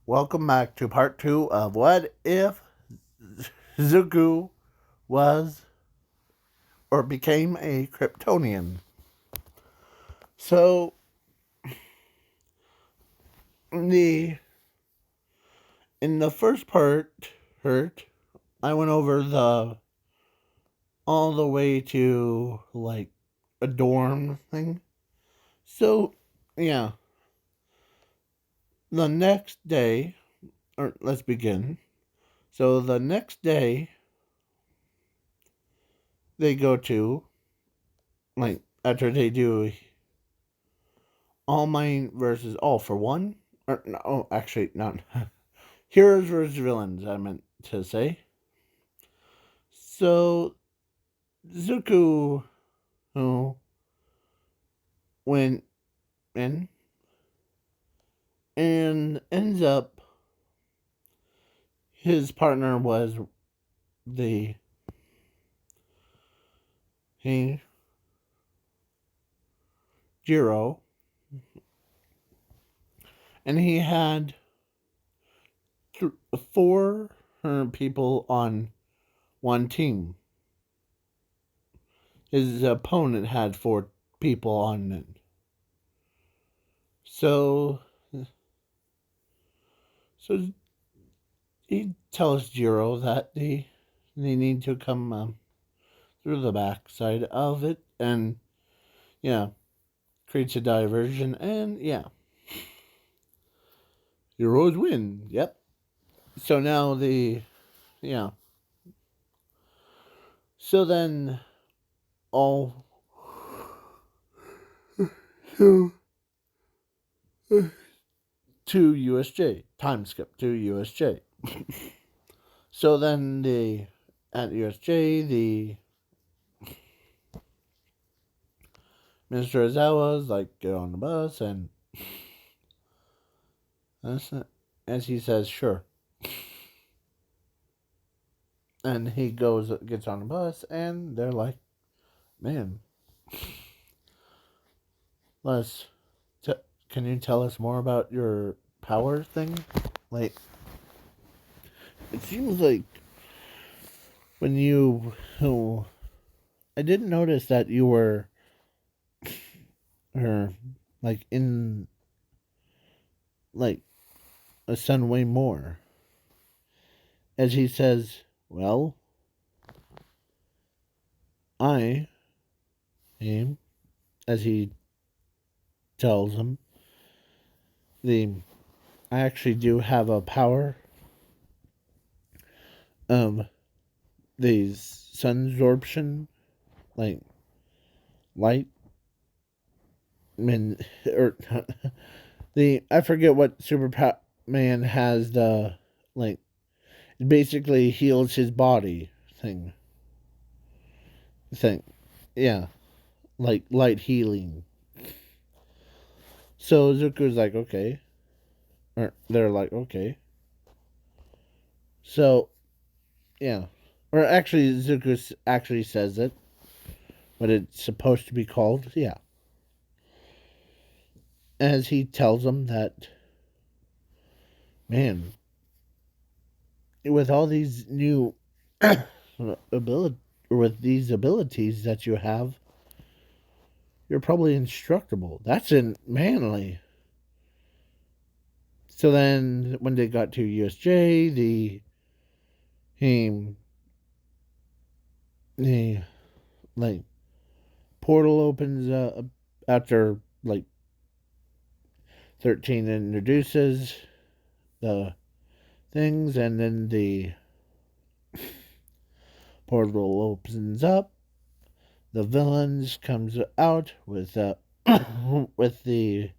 Welcome back to part 2 of What If Zuko was or became a kryptonian. So, the in the first part, I went over the all the way to like a dorm thing. So, yeah, the next day, or let's begin. So, the next day, they go to, like, after they do All Might versus All for One. Or, no, oh, actually, not. Heroes versus Villains, I meant to say. So, Zuko, who went in and ends up, his partner was the he Jiro, and he had four people on one team. His opponent had four people on it. So he tells Jiro that they need to come through the backside of it, and yeah, creates a diversion, and yeah, heroes win. Yep. So now yeah. So then all to USJ. Time skip to USJ. So then at USJ, the Mr. Ozawa's like, get on the bus, and as he says, sure. And he gets on the bus, and they're like, man, Les, can you tell us more about your power thing? Like, it seems like when I didn't notice that you were, like, in, like, a sun way more. As he says, well, I am, as he tells him, I actually do have a power of these sun absorption, like light. Or I forget what Superman has, the like, it basically heals his body thing. Yeah, like light healing. So Zuko's like, okay. Or they're like, okay. So, yeah. Or actually, Zuko actually says it. What it's supposed to be called. Yeah. As he tells them that, man, with all these new ability, with these abilities that you have, you're probably indestructible. That's in manly. So then, when they got to USJ, he, the like portal opens after like 13 introduces the things, and then the portal opens up. The villains comes out with with the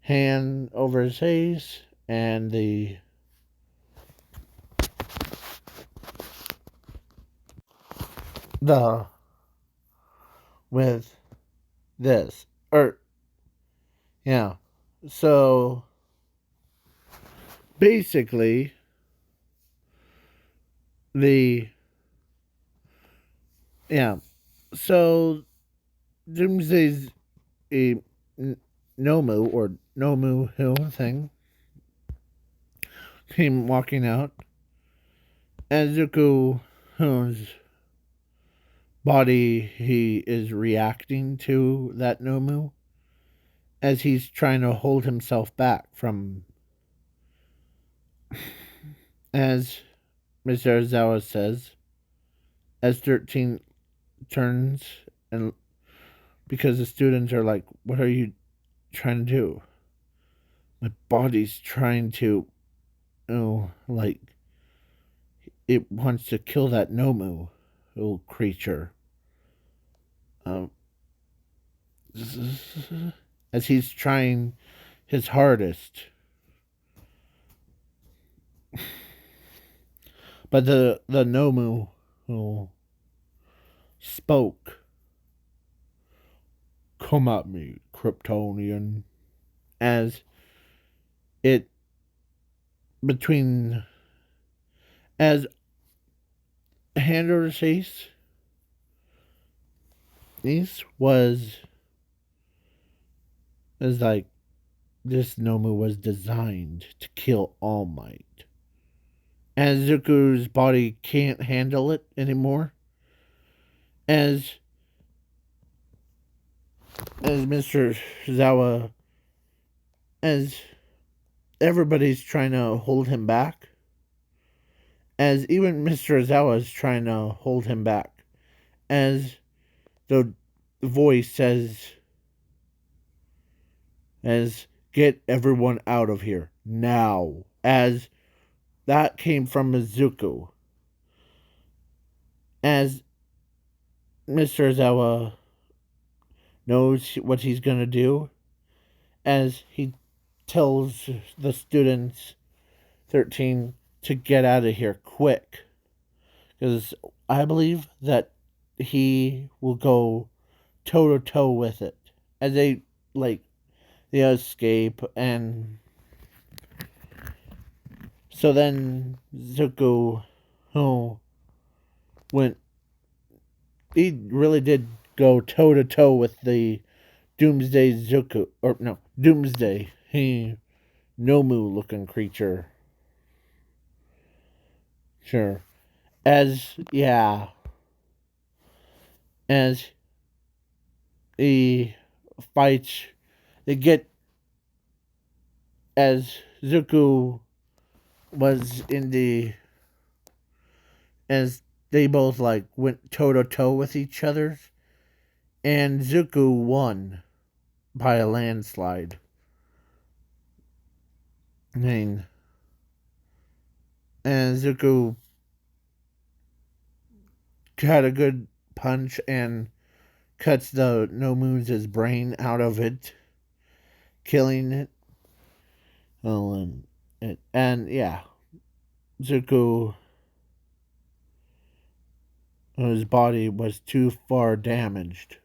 hand over his face, and the with this, or yeah. So basically, the yeah. So Doomsday's a Nomu or Nomu Hill thing. came walking out. As Zuko, whose body he is reacting to that Nomu, as he's trying to hold himself back from, as Mr. Ozawa says, as 13 turns, and because the students are like, what are you trying to do? My body's trying to, like, it wants to kill that Nomu, little creature. Um, as he's trying his hardest. But the Nomu who spoke, come at me, Kryptonian, as it between as hand over face. This was like this Nomu was designed to kill All Might. As Zuko's body can't handle it anymore. As Mr. Zawa, as everybody's trying to hold him back, as even Mr. Zawa is trying to hold him back, as the voice says, as get everyone out of here now, as that came from Mizuku, as Mr. Zawa knows what he's gonna do, as he tells the students 13 to get out of here quick, because I believe that he will go toe to toe with it as they escape. And so then Zuko, who went, he really did go toe to toe with the Doomsday Zuko, or no, Doomsday, he Nomu looking creature. Sure. As he fights, they get, as Zuko was in the, as they both like went toe to toe with each other, and Zuko won by a landslide. I mean, and Zuko had a good punch and cuts the Nomu's brain out of it, killing it. Oh, and yeah, Zuko, his body was too far damaged.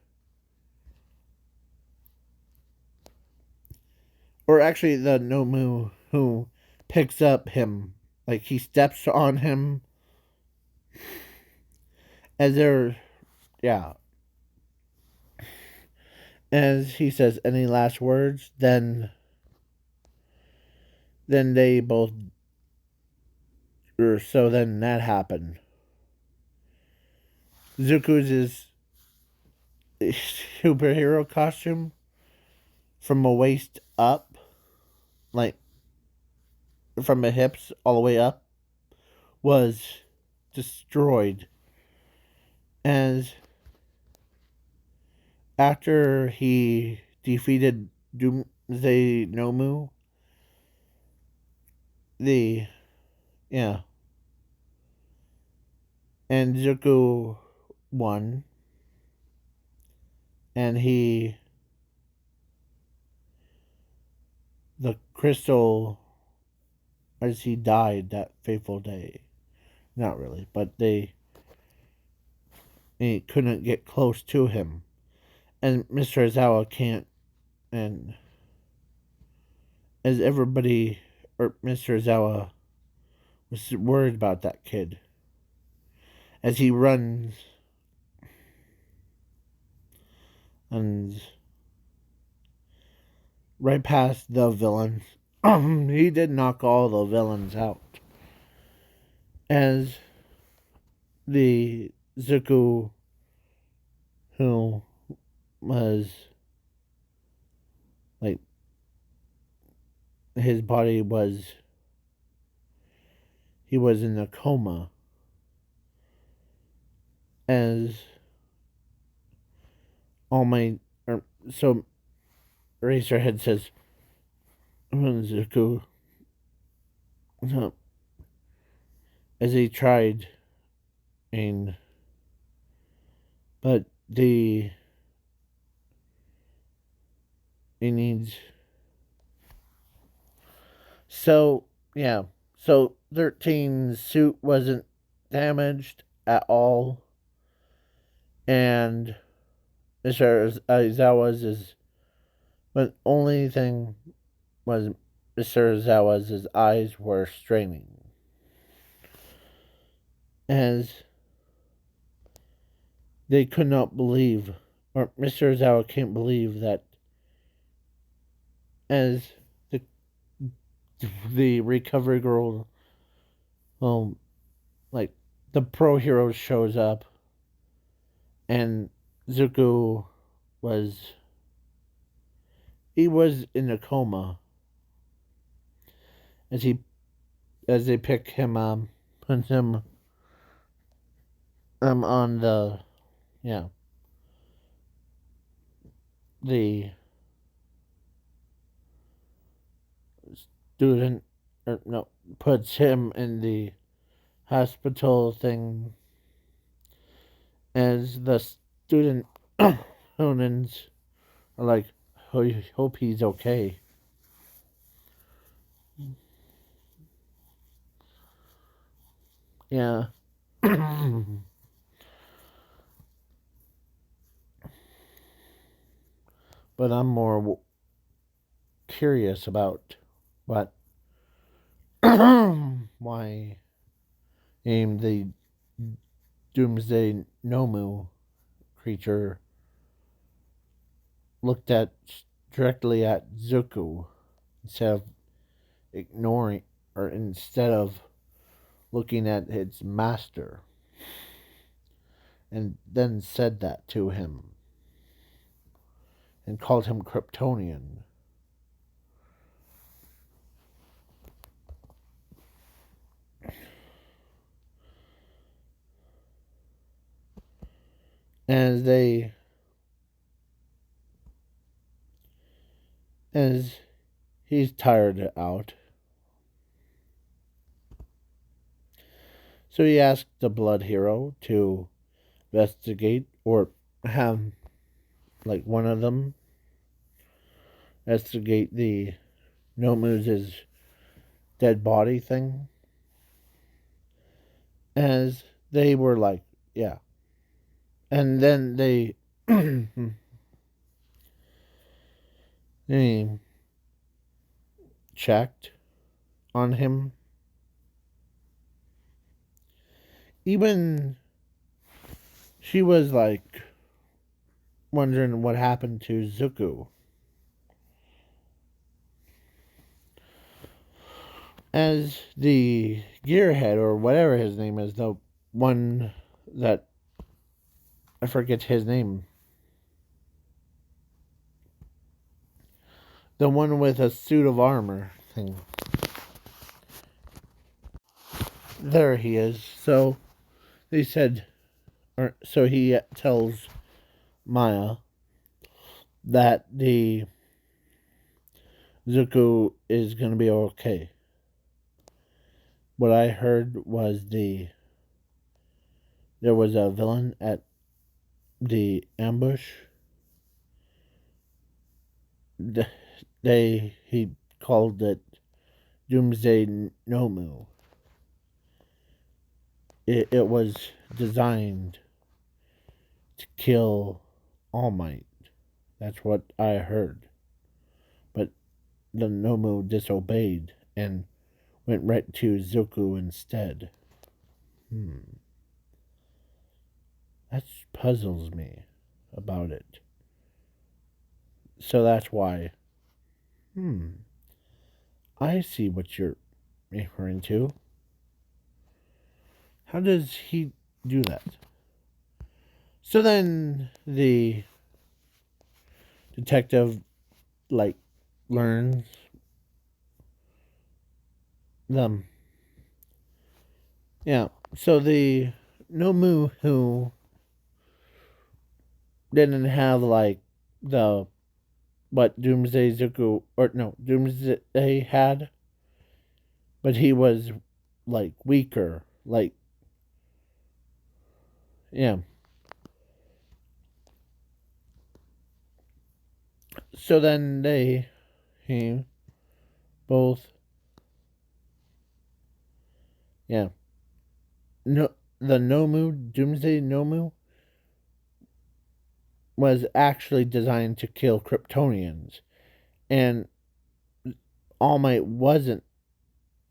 Or actually, the Nomu who picks up him, like he steps on him, as they're, yeah. As he says, any last words, then they both, or so then that happened. Zuko's superhero costume from a waist up, like from the hips all the way up, was destroyed. As after he defeated Doomsday Nomu, and Zuko won, and the crystal, as he died that fateful day. Not really, but they couldn't get close to him. And Mr. Ozawa can't, and as everybody, or Mr. Ozawa was worried about that kid. As he runs and right past the villains, he did knock all the villains out. As the Zuko, who was like his body was he was in a coma. As all my so Eraserhead says, Zuko, as he tried, and but he needs. So yeah, so 13's suit wasn't damaged at all, and Mr. Aizawa's is, but only thing was Mr. Aizawa's eyes were straining, as they could not believe, or Mr. Aizawa can't believe that as the the recovery girl, like the pro hero shows up, and Zuko was he was in a coma as he as they pick him put him on the yeah the student or no puts him in the hospital thing as the student Honans are like, I hope he's okay. Yeah. But I'm more curious about what why the Doomsday Nomu creature looked at directly at Zuko instead of ignoring or instead of looking at its master, and then said that to him and called him Kryptonian. As they as he's tired out, so he asked the Blood Hero to investigate or have like one of them investigate the Nomu's dead body thing. As they were like, yeah. And then they checked on him. Even she was like wondering what happened to Zuko. As the gearhead or whatever his name is, the one that I forget his name. The one with a suit of armor thing. There he is. So they said, or so he tells Maya that the Zuko is gonna be okay. What I heard was there was a villain at the ambush. He called it Doomsday Nomu. It was designed to kill All Might. That's what I heard. But the Nomu disobeyed and went right to Zuko instead. That puzzles me about it. So that's why. I see what you're referring to. How does he do that? So then the detective, like, learns them. Yeah. So the Nomu who didn't have, like, the what Doomsday Zuko, or no, Doomsday had, but he was, like, weaker. Like, yeah. So then he both, yeah. No, the Nomu, Doomsday Nomu, was actually designed to kill Kryptonians, and All Might was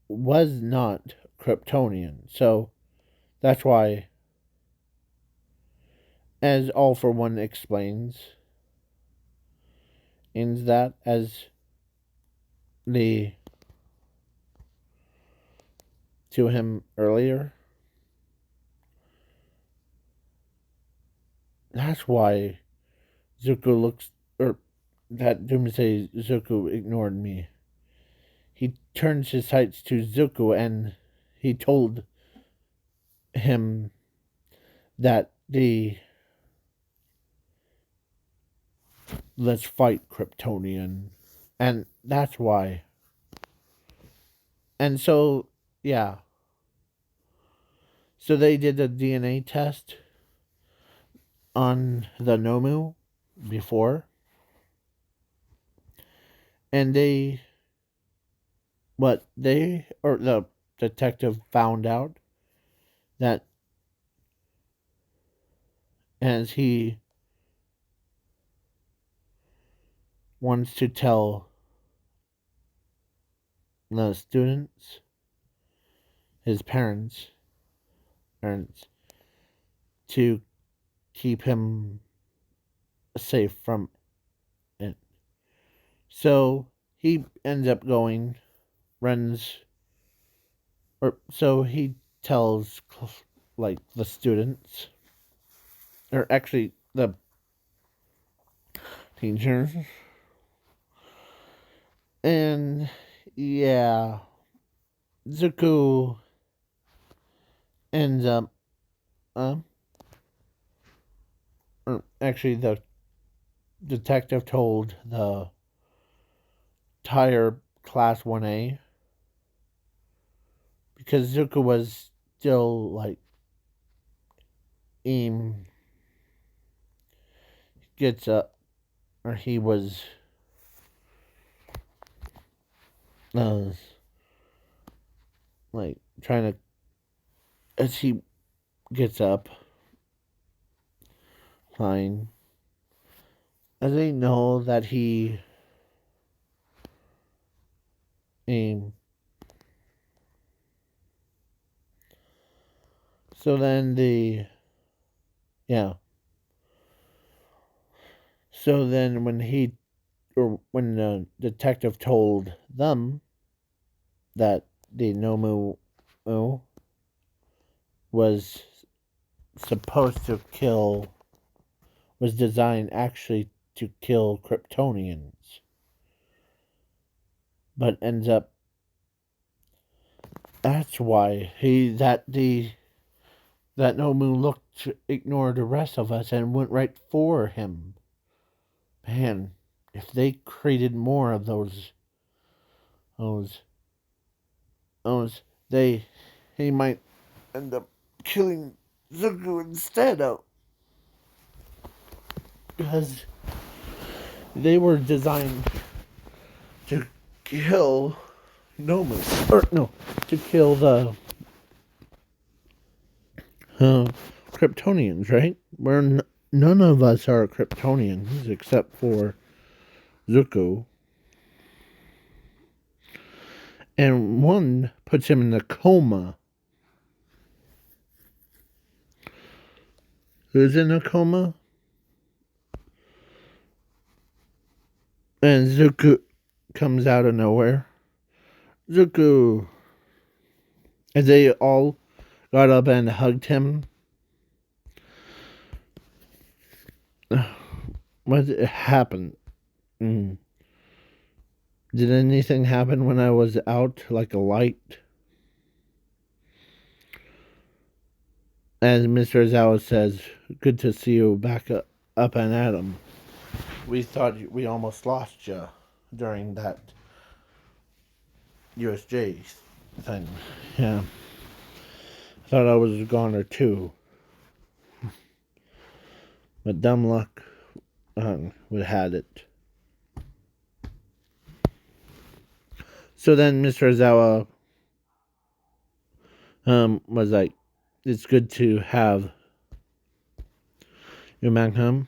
not Kryptonian. So that's why, as All for One explains, in that as the to him earlier, that's why Zuko looks, or that Doomsday Zuko ignored me. He turns his sights to Zuko, and he told him that the let's fight Kryptonian, and that's why. And so, yeah, so they did a DNA test on the Nomu before, and the detective found out that as he wants to tell the students, his parents, to keep him safe from it. So he ends up runs, or so he tells, like, the students, or actually the teachers, and yeah, Zuko ends up, or actually the detective told the entire class 1A, because Zuko was still, like, Eam gets up, or he was, uh, like, trying to, as he gets up, fine, as they know that he, Eam. So then yeah. So then when the detective told them that the Nomu was supposed to kill, was designed actually to kill Kryptonians, but ends up, that's why that Nomu looked, ignored the rest of us and went right for him. Man, if they created more of those those they he might end up killing Zuko instead of, because they were designed to kill Nomu, or no, to kill the Kryptonians, right? None of us are Kryptonians except for Zuko, and one puts him in a coma. Who's in a coma? And Zuko comes out of nowhere Zuko. And they all got up and hugged him. What happened? Mm. Did anything happen when I was out like a light? As Mr. Zawa says, good to see you back up and at 'em. We thought we almost lost you during that USJ thing. Yeah. I thought I was a goner too. But dumb luck, we had it. So then Mr. Zawa was like, it's good to have you back home,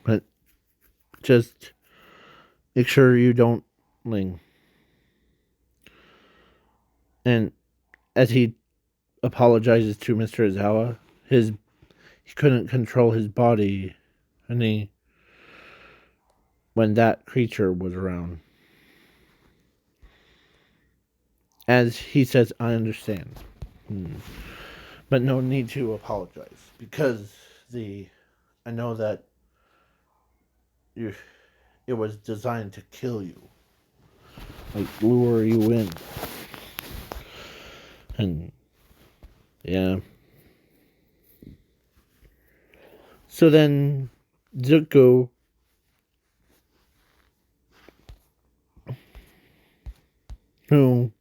but just make sure you don't ling. And as he apologizes to Mr. Zawa, he couldn't control his body when that creature was around. As he says, I understand. But no need to apologize because I know that it was designed to kill you, like lure you in, and yeah. So then Zuko who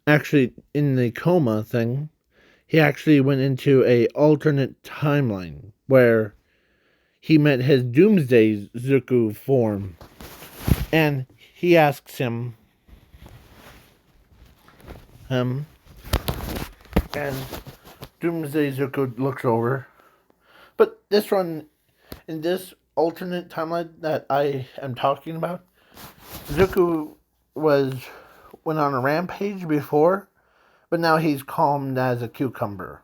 actually in the coma thing, he actually went into a alternate timeline where he met his Doomsday Zuko form, and he asks him, and Doomsday Zuko looks over, but this one in this alternate timeline that I am talking about, Zuko went on a rampage before, but now he's calmed as a cucumber.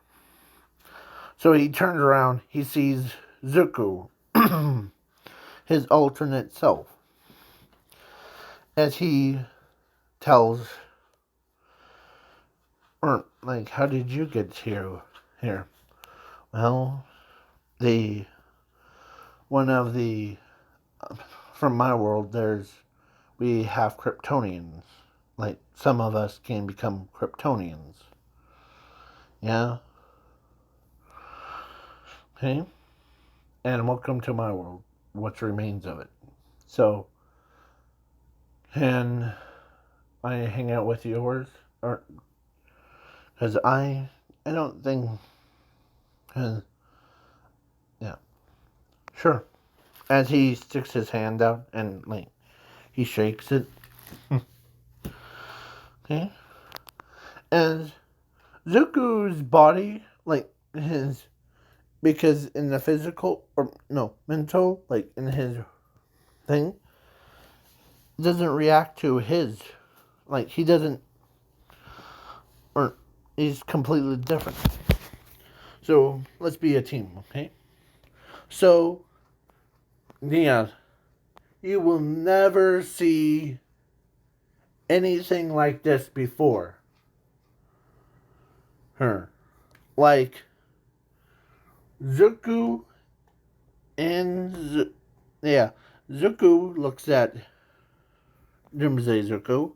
So he turns around, he sees Zuko, his alternate self, as he tells, or like, how did you get here? Well, one of the from my world, we have kryptonians. Like, some of us can become kryptonians. Yeah? Okay? And welcome to my world, what remains of it. So, can I hang out with yours? Or, because I don't think, cause, yeah, sure. As he sticks his hand out and, like, he shakes it. Okay? And Zuko's body, like, because in the physical, or no, mental, like, in his thing, doesn't react to his, like, he doesn't, or he's completely different. So, let's be a team, okay? So, Neon, you will never see anything like this before. Her. Like, Zuko and Zuko looks at Doomsday Zuko.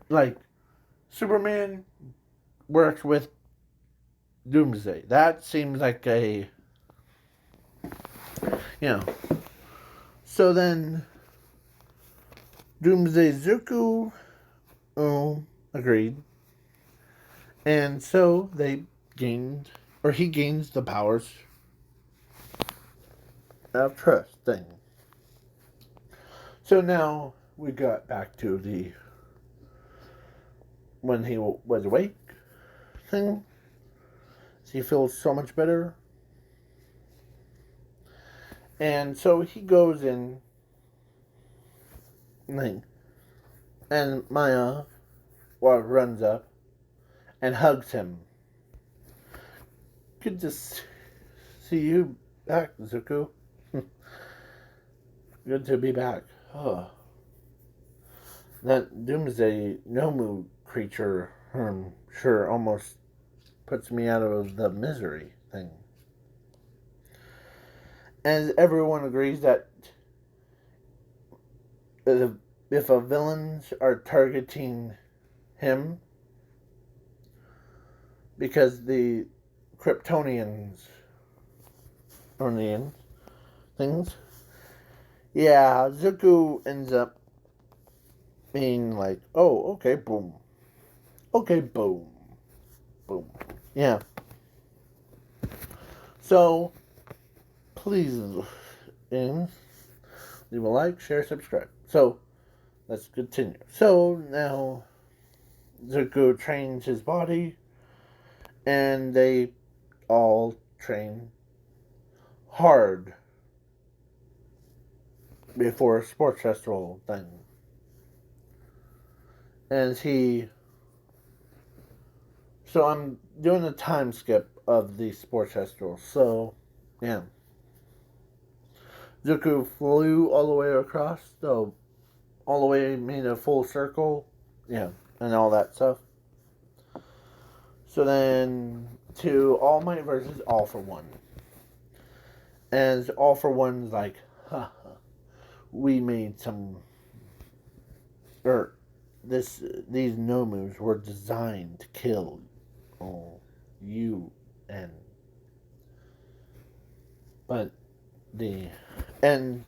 Like, Superman works with Doomsday. That seems like a, you know. So then, Doomsday Zuko, agreed. And so he gains the powers of trust thing. So now we got back to the when he was awake thing. He feels so much better. And so he goes in and Maya runs up and hugs him. Good to see you back, Zuko. Good to be back. Oh, that Doomsday Nomu creature, sure almost puts me out of the misery thing. As everyone agrees that if a villains are targeting him because the kryptonians or the things, yeah, Zuko ends up being like, oh, okay, boom. Okay, boom. Boom. Yeah. So, please, leave a like, share, subscribe. So, let's continue. So, now, Zuko trains his body, and they all train hard before a sports festival thing. As he. So, I'm doing a time skip of the sports festival. So, yeah. Zuko flew all the way across, so all the way made a full circle, yeah, and all that stuff. So then to All Might versus All for One. As All for One's like, we made some, or these Nomus were designed to kill you and, but the end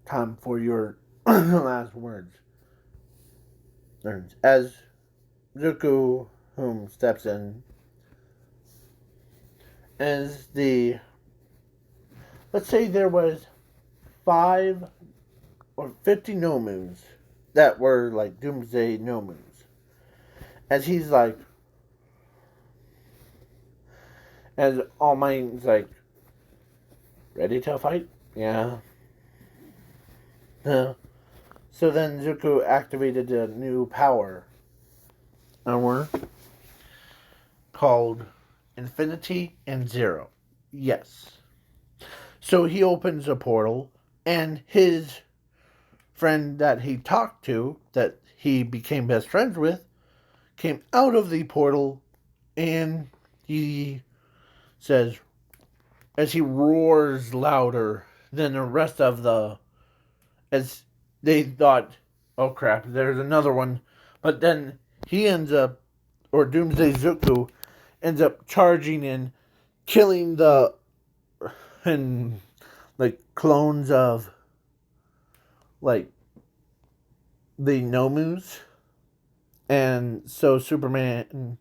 time for your last words. As Zuko, whom steps in, as the, let's say there was 5 or 50 Nomus that were like Doomsday Nomus. As he's like, as All Might's like, ready to fight? Yeah. So then Zuko activated a new power hour called Infinity and Zero. Yes. So he opens a portal, and his friend that he talked to, that he became best friends with, came out of the portal, and he says, as he roars louder than the rest of the, as they thought, oh crap, there's another one. But then he ends up, or Doomsday Zuko ends up charging and killing the, and like clones of, like, the Nomus. And so Superman,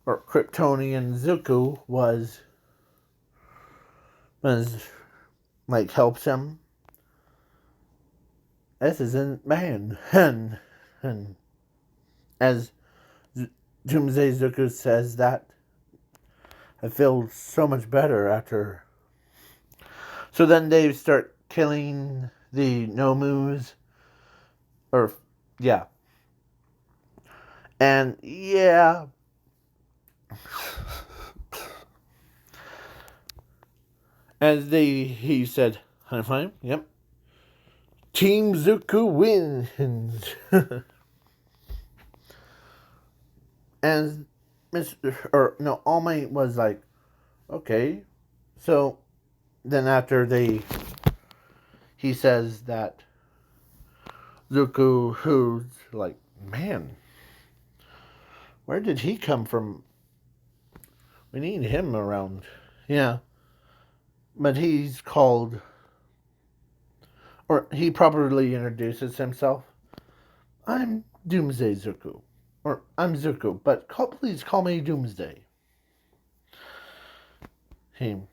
or Kryptonian Zuko was like helps him. This isn't man. And as Doomsday Zuko says that, I feel so much better after. So then they start killing the Nomus. Or, yeah. And, yeah. As he said, high five, yep. Team Zuko wins. And All Might was like, okay. So then after he says that Zuko, who's like, man, where did he come from? We need him around. Yeah. But he's called, or he properly introduces himself. I'm Doomsday Zuko. Or I'm Zuko, but please call me Doomsday. In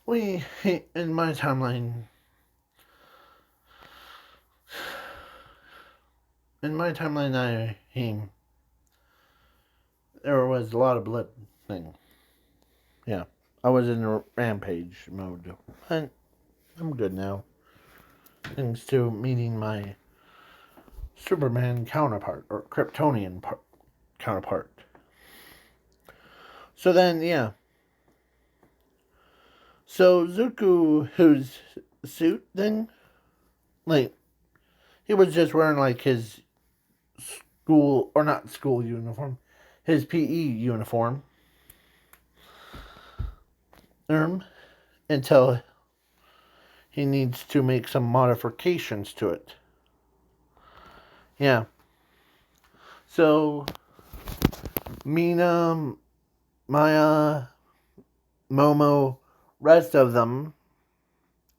my timeline, there was a lot of blood thing. Yeah, I was in a rampage mode, but I'm good now. Thanks to meeting my Superman counterpart, or Kryptonian counterpart. So then, yeah. So Zuko, whose suit thing, like he was just wearing like his school or not school uniform, his PE uniform, until he needs to make some modifications to it. Yeah. So Mina, Maya, Momo, rest of them,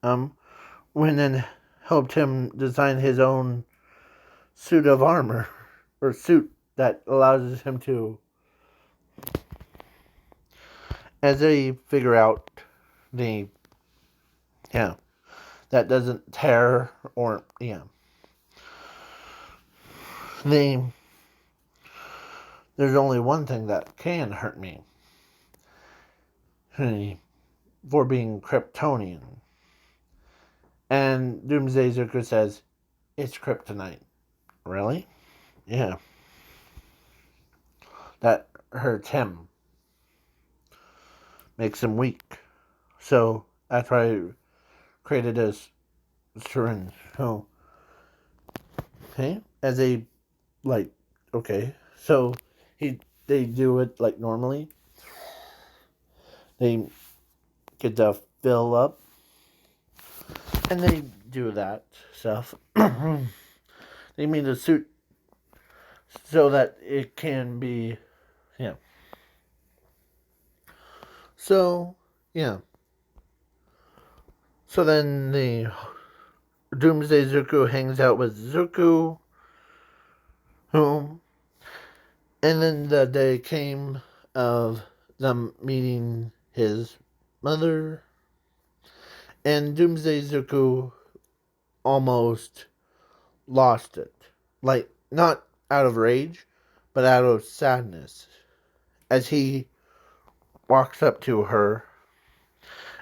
went and helped him design his own suit of armor, or suit that allows him to, as they figure out the, yeah, that doesn't tear, or, yeah, the, there's only one thing that can hurt me, for being Kryptonian. And Doomsday Zuko says, it's kryptonite. Really? Yeah. That hurts him. Makes him weak. So that's why I created this syringe. So, okay. As a, like, okay. So they do it like normally. They get the fill up. And they do that stuff. They made the suit so that it can be, yeah. So, yeah. So then the Doomsday Zuko hangs out with Zuko, whom, and then the day came of them meeting his mother, and Doomsday Zuko almost lost it. Like, not out of rage, but out of sadness. As he walks up to her,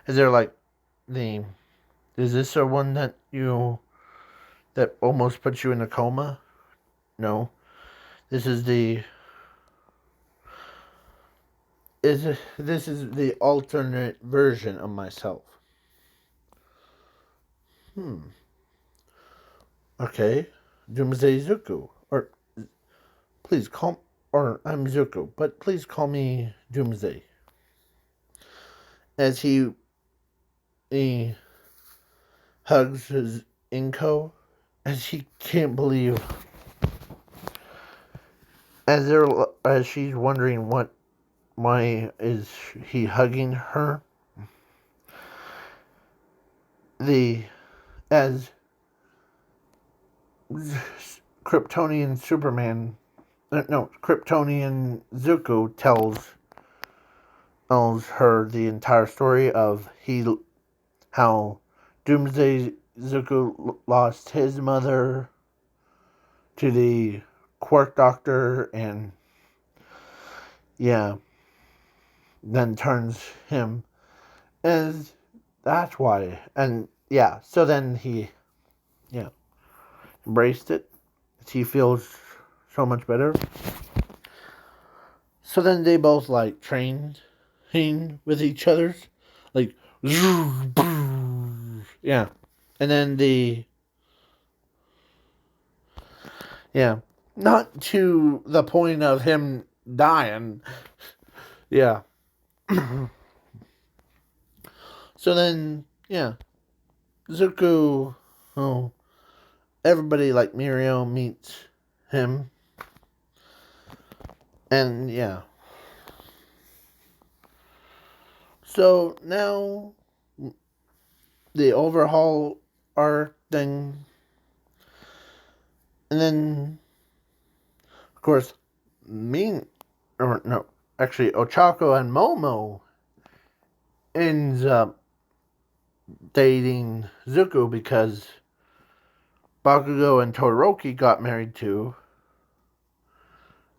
as they're like, is this the one that almost put you in a coma? No. This is the alternate version of myself. Okay. Doomsday Zuko. Or please call, or I'm Zuko, but please call me Doomsday. As he hugs his Inko, as he can't believe, as she's wondering why is he hugging her. As Kryptonian Superman, no, Kryptonian Zuko tells her the entire story of how Doomsday Zuko lost his mother to the Quark Doctor, and yeah, then turns him, as that's why, and yeah, so then he, yeah, embraced it. He feels so much better. So then they both like trained with each other's, like, yeah, and then yeah, not to the point of him dying, yeah. So then, yeah, Zuko, oh, everybody like Muriel meets him, and yeah. So now the overhaul arc thing, and then of course actually Ochako and Momo ends up dating Zuko because Bakugo and Todoroki got married to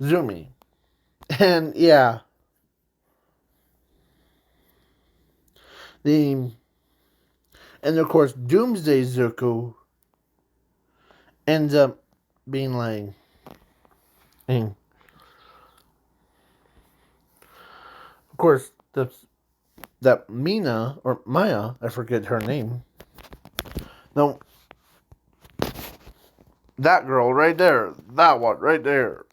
Zumi. And yeah, and of course Doomsday Zuko ends up being like, of course, that Mina, or Maya, I forget her name. No, that girl right there, that one right there,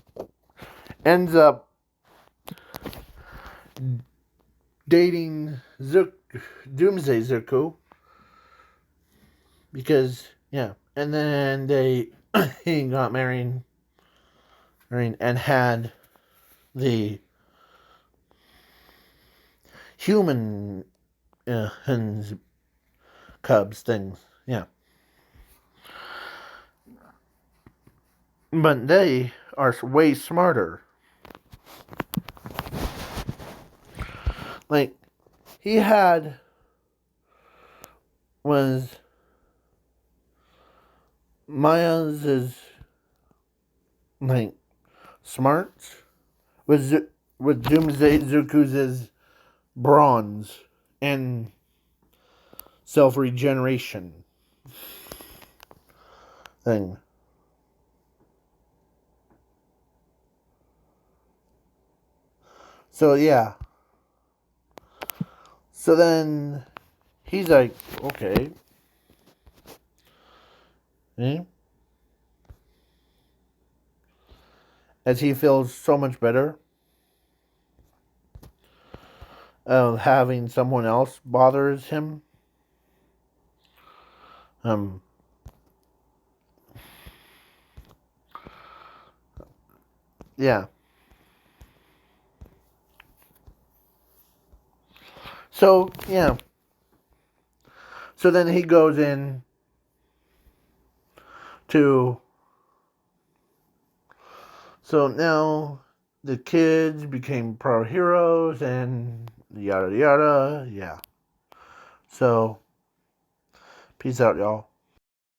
ends up dating Doomsday Zuko because, yeah. And then they he got married and had the human hens, cubs things. Yeah. But they are way smarter. Like, he was Maya's is like smart with Doomsday Zuku's is bronze and self regeneration thing. So yeah. So then he's like, okay. Eh? As he feels so much better having someone else bothers him. Um yeah. So yeah. So then he goes in to so now the kids became pro heroes and yada yada, yeah. So peace out, y'all.